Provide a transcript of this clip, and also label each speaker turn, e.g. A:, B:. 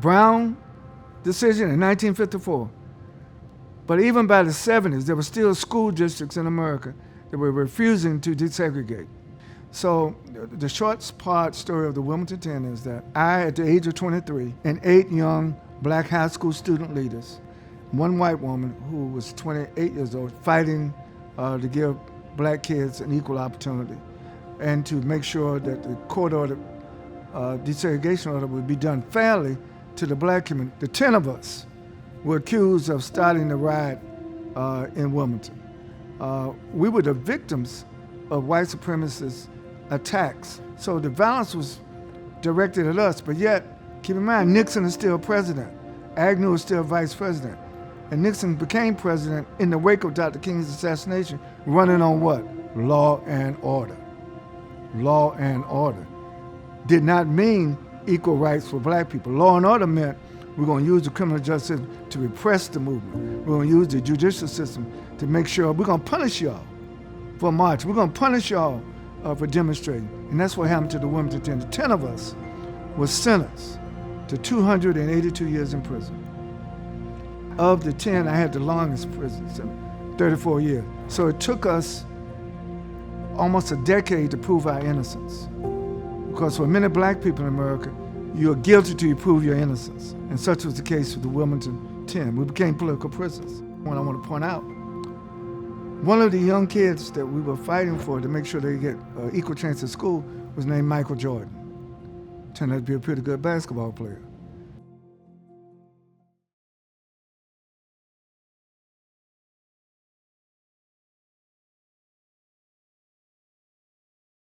A: Brown decision in 1954. But even by the 70s, there were still school districts in America that were refusing to desegregate. So the short part story of the Wilmington 10 is that I, at the age of 23, and 8 young black high school student leaders, one white woman who was 28 years old, fighting to give black kids an equal opportunity and to make sure that the court-ordered desegregation order would be done fairly to the black community. The 10 of us were accused of starting the riot in Wilmington. We were the victims of white supremacist attacks. So the violence was directed at us, but yet, keep in mind, Nixon is still president. Agnew is still vice president. And Nixon became president in the wake of Dr. King's assassination, running on what? Law and order. Law and order. Did not mean equal rights for black people. Law and order meant we're going to use the criminal justice system to repress the movement. We're going to use the judicial system to make sure we're going to punish y'all for march. We're going to punish y'all for demonstrating. And that's what happened to the Wilmington 10. The 10 of us were sentenced to 282 years in prison. Of the 10, I had the longest prison sentence, 34 years. So it took us almost a decade to prove our innocence. Because for many black people in America, you're guilty till you prove your innocence. And such was the case with the Wilmington 10. We became political prisoners. What I want to point out, one of the young kids that we were fighting for to make sure they get equal chance at school was named Michael Jordan. Turned out to be a pretty good basketball player.